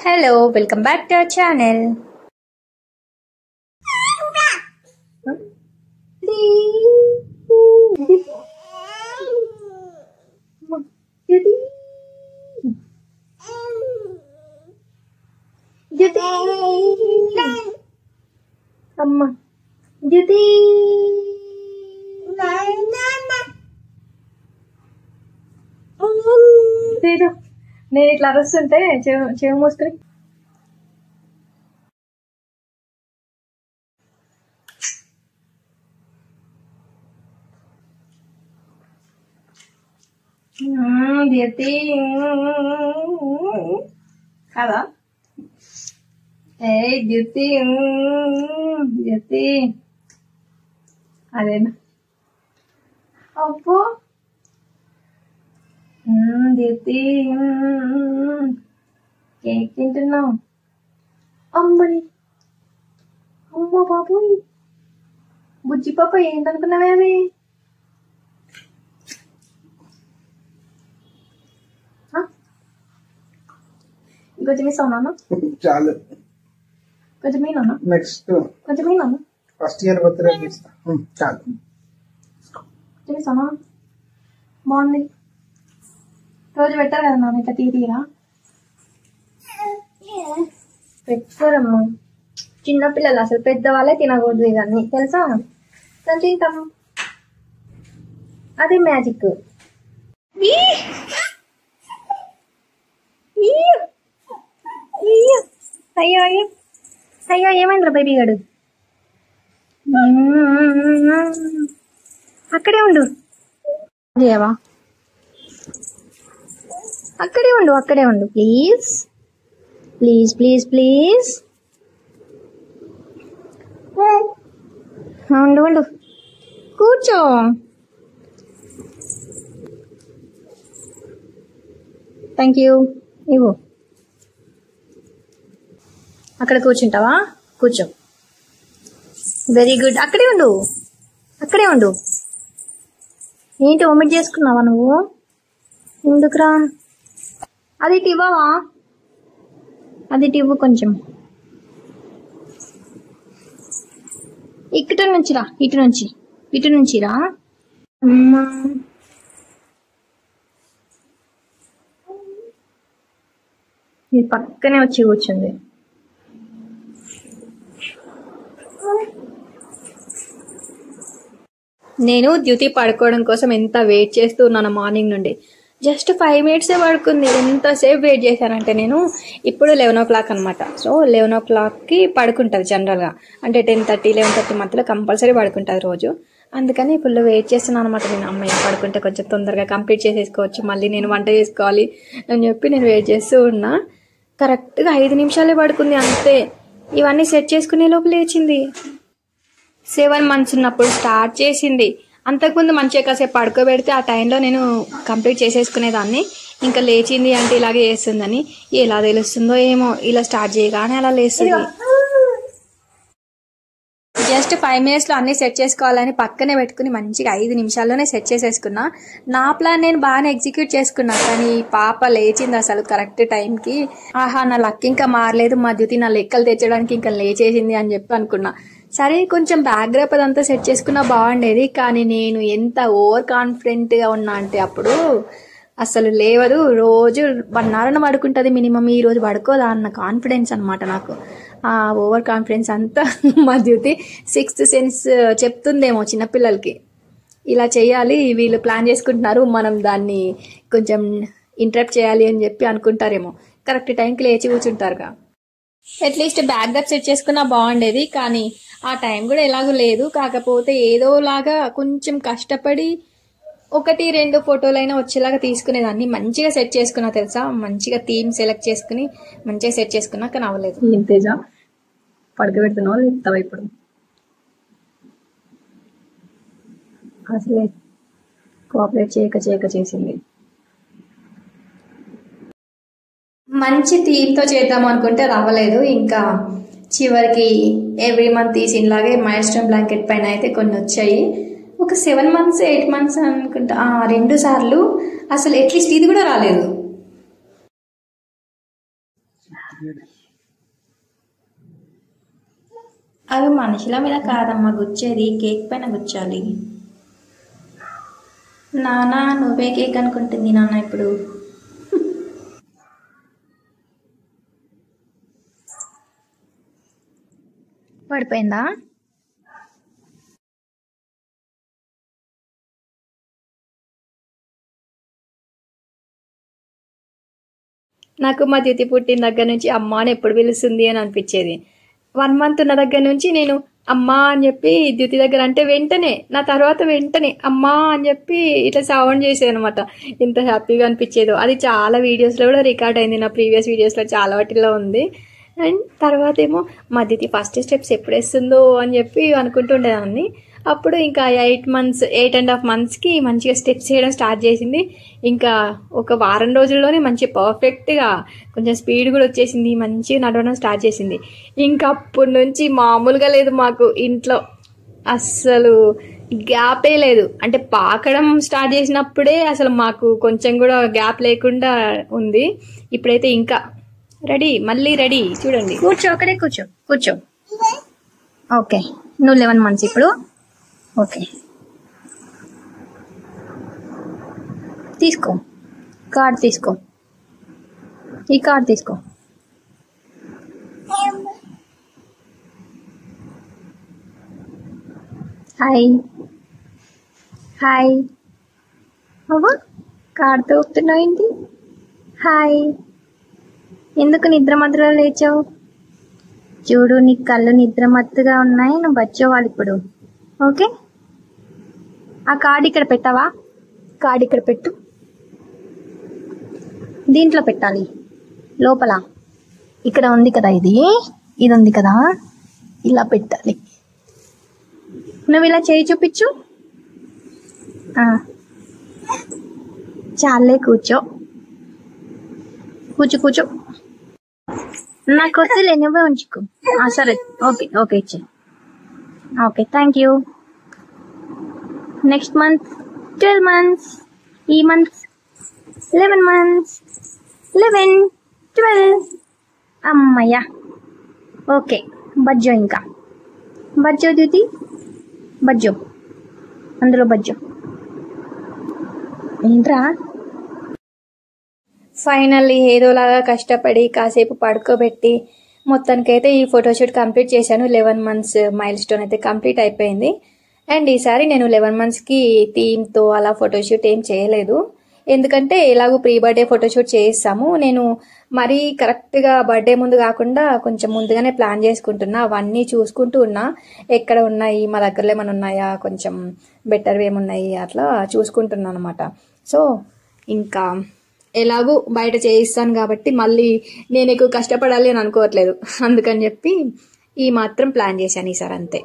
Hello, welcome back to our channel. Amma, Judy. నేను ఇట్లా అరుస్తుంటే చెవి మూసుకుని జ్యోతి కదా ఏ జ్యోతి జ్యోతి అదేనా అప్పు జ్యోతి కేక్ తింటున్నావు అమ్మని అమ్మ బాబు బుజ్జి పాప ఏంటనుకున్నావే అది కొంచెం మిస్ అవునా చాలు కొంచెం మీనా నెక్స్ట్ కొంచెం మీనా ఫస్ట్ ఇయర్ బర్త్డే చాలు కొంచెం మిస్ అవునా బాగుంది రోజు పెట్టారు కదా నాన్న ఇట్లా తీరా పెట్టారమ్మా చిన్నపిల్లలు అసలు పెద్దవాళ్ళే తినకూడదు ఇవన్నీ తెలుసా తింటాం అదే మ్యాజిక్ అయ్యో అయ్యో అయ్యో ఏమైందిరా బేబీ గడు అక్కడే ఉండు దేవా అక్కడే ఉండు ప్లీజ్ ప్లీజ్ ప్లీజ్ ప్లీజ్ ఉండు కూర్చో థ్యాంక్ యూ ఇవ్వు అక్కడ కూర్చుంటావా కూర్చో వెరీ గుడ్ అక్కడే ఉండు ఏంటి వమిట్ చేసుకున్నావా నువ్వు ఎందుకురా అది ఇవ్వవా అది ఇవ్వు కొంచెం ఇటు నుంచిరా ఇటు నుంచిరా అమ్మా ఇది పక్కనే వచ్చి కూర్చుంది నేను డ్యూటీ పడుకోవడం కోసం ఎంత వెయిట్ చేస్తూ ఉన్నాను మార్నింగ్ నుండి జస్ట్ 5 minutes పడుకుంది ఎంతసేపు వెయిట్ చేశానంటే నేను ఇప్పుడు 11 o'clock అనమాట సో 11 o'clockకి పడుకుంటుంది జనరల్గా అంటే 10:30 11:30 మధ్యలో కంపల్సరీ పడుకుంటుంది రోజు అందుకని ఫుల్ వెయిట్ చేస్తున్నాను అనమాట నేను అమ్మాయి పడుకుంటే కొంచెం తొందరగా కంప్లీట్ చేసేసుకోవచ్చు మళ్ళీ నేను వంట చేసుకోవాలి అని చెప్పి నేను వెయిట్ చేస్తూ ఉన్నా కరెక్ట్గా 5 నిమిషాలే పడుకుంది అంతే ఇవన్నీ సెట్ చేసుకునే లోపు లేచింది 7 months ఉన్నప్పుడు స్టార్ట్ చేసింది అంతకుముందు మంచిగా కాసేపు పడుకోబెడితే ఆ టైంలో నేను కంప్లీట్ చేసేసుకునేదాన్ని ఇంకా లేచింది అంటే ఇలాగే చేస్తుందని ఎలా తెలుస్తుందో ఏమో ఇలా స్టార్ట్ చేయగానే అలా లేస్తుంది జస్ట్ 5 minutesలో అన్నీ సెట్ చేసుకోవాలని పక్కనే పెట్టుకుని మంచిగా 5 నిమిషాల్లోనే సెట్ చేసేసుకున్నా నా ప్లాన్ నేను బాగానే ఎగ్జిక్యూట్ చేసుకున్నా కానీ పాప లేచింది అసలు కరెక్ట్ టైంకి ఆహా నా లక్ ఇంకా మారలేదు మా డ్యూటీ నా లెక్కలు తెచ్చడానికి ఇంకా లేచేసింది అని చెప్పి అనుకున్నా సరే కొంచెం బ్యాక్గ్రౌండ్ అదంతా సెట్ చేసుకున్నా బాగుండేది కానీ నేను ఎంత ఓవర్ కాన్ఫిడెంట్గా ఉన్నా అంటే అప్పుడు అసలు లేవదు రోజు 1 hour పడుకుంటుంది మినిమం ఈ రోజు పడుకోదా అన్న కాన్ఫిడెన్స్ అనమాట నాకు ఆ ఓవర్ కాన్ఫిడెన్స్ అంతా మా డ్యూటీ 6th sense చెప్తుందేమో చిన్నపిల్లలకి ఇలా చేయాలి వీళ్ళు ప్లాన్ చేసుకుంటున్నారు మనం దాన్ని కొంచెం ఇంటరప్ట్ చేయాలి అని చెప్పి అనుకుంటారేమో కరెక్ట్ టైంకి లేచి కూర్చుంటారుగా అట్లీస్ట్ బ్యాక్గ్రౌండ్ సెట్ చేసుకున్నా బాగుండేది కానీ ఆ టైం కూడా ఎలాగో లేదు కాకపోతే ఏదోలాగా కొంచెం కష్టపడి 1-2 ఫోటోలైనా వచ్చేలాగా తీసుకునేదాన్ని మంచిగా సెట్ చేసుకున్నా తెలుసా మంచిగా థీమ్ సెలెక్ట్ చేసుకుని మంచిగా సెట్ చేసుకున్నా కానీ అవ్వలేదు తేజ పడుకోబెడుతున్నావా లేపుతావా ఇప్పుడు అసలే కోఆపరేట్ చేయక చేసింది మంచి థీమ్తో చేద్దాం అనుకుంటే అది అవ్వలేదు ఇంకా చివరికి ఎవ్రీ మంత్ తీసినలాగే మైల్ స్టోన్ బ్లాంకెట్ పైన అయితే కొన్ని వచ్చాయి ఒక 7 months 8 months అనుకుంటా 2 సార్లు అసలు అట్లీస్ట్ ఇది కూడా రాలేదు అవి మనుషుల మీద కాదమ్మా గుచ్చేది, కేక్ పైన గుచ్చాలి. నానా నువ్వే కేక్ అనుకుంటుంది నాన్న ఇప్పుడు. పడిపోయిందా? నాకు మా తిథి పుట్టిన దగ్గర నుంచి అమ్మ అని ఎప్పుడు పిలుస్తుంది అని అనిపించేది. 1 month ఉన్న దగ్గర నుంచి నేను అమ్మా అని చెప్పి ద్యుతి దగ్గర అంటే నా తర్వాత వెంటనే అమ్మా అని చెప్పి ఇట్లా సౌండ్ చేసేది అనమాట. ఇంత హ్యాపీగా అనిపించేదో. అది చాలా వీడియోస్లో కూడా రికార్డ్ అయింది, నా ప్రీవియస్ వీడియోస్లో చాలా వాటిల్లో ఉంది. అండ్ తర్వాత ఏమో మా ద్యుతి ఫస్ట్ స్టెప్స్ ఎప్పుడు వేస్తుందో అని చెప్పి అనుకుంటుండేదాన్ని. అప్పుడు ఇంకా 8.5 monthsకి మంచిగా స్టెప్స్ చేయడం స్టార్ట్ చేసింది. ఇంకా ఒక వారం రోజుల్లోనే మంచి పర్ఫెక్ట్గా కొంచెం స్పీడ్ కూడా వచ్చేసింది, మంచిగా నడవడం స్టార్ట్ చేసింది. ఇంకా అప్పటి నుంచి మామూలుగా లేదు మాకు ఇంట్లో, అస్సలు గ్యాపే లేదు. అంటే పాకడం స్టార్ట్ చేసినప్పుడే అసలు మాకు కొంచెం కూడా గ్యాప్ లేకుండా ఉంది. ఇప్పుడైతే ఇంకా మళ్ళీ రెడీ. చూడండి, కూర్చో, అక్కడే కూర్చో. ఓకే, నువ్వు 11 months ఇప్పుడు. ఓకే, తీసుకో కార్డ్, తీసుకో ఈ కార్డ్ తీసుకో. హాయ్ అవ్వ, కార్డుతో ఊపుతున్నావు ఏంటి? హాయ్, ఎందుకు నిద్ర మత్తులో లేచావు? చూడు, నీ కళ్ళు నిద్ర మత్తుగా ఉన్నాయి, నువ్వు బచ్చోవాలి ఇప్పుడు. ఓకే, ఆ కార్డు ఇక్కడ పెట్టావా? కార్డు ఇక్కడ పెట్టు, దీంట్లో పెట్టాలి, లోపల ఇక్కడ ఉంది కదా, ఇది ఉంది కదా, ఇలా పెట్టాలి. నువ్వు ఇలా చేయి చూపించు. చాలే, కూర్చో. నాకు వద్దులే, నువ్వే ఉంచుకో. సరే, ఓకే ఇచ్చే. Okay, thank you. Next month 12 months, ఈ మంత్ 11 months, 11, 12. అమ్మయ్యా, ఓకే. బజ్జో, ఇంకా బజ్జో ద్యుతి, బజ్జో, అందులో బజ్జో. ఏంట్రా? ఫైనల్లీ ఏదోలాగా కష్టపడి కాసేపు పడుకోబెట్టి మొత్తానికైతే ఈ ఫోటోషూట్ కంప్లీట్ చేశాను. 11 months మైల్ స్టోన్ అయితే కంప్లీట్ అయిపోయింది. అండ్ ఈసారి నేను 11 monthsకి థీమ్తో అలా ఫోటోషూట్ ఏం చేయలేదు, ఎందుకంటే ఎలాగో ప్రీ బర్త్డే ఫోటోషూట్ చేయిస్తాము. నేను మరీ కరెక్ట్గా బర్త్డే ముందు కాకుండా కొంచెం ముందుగానే ప్లాన్ చేసుకుంటున్నా, అవన్నీ చూసుకుంటూ ఉన్నా, ఎక్కడ ఉన్నాయి, మా దగ్గరలో ఏమైనా ఉన్నాయా, కొంచెం బెటర్వి ఏమున్నాయి, అట్లా చూసుకుంటున్నా అనమాట. సో ఇంకా ఎలాగూ బయట చేయిస్తాను కాబట్టి మళ్ళీ నేను ఎక్కువ కష్టపడాలి అని అనుకోవట్లేదు, అందుకని చెప్పి ఈ మాత్రం ప్లాన్ చేశాను ఈసారి, అంతే.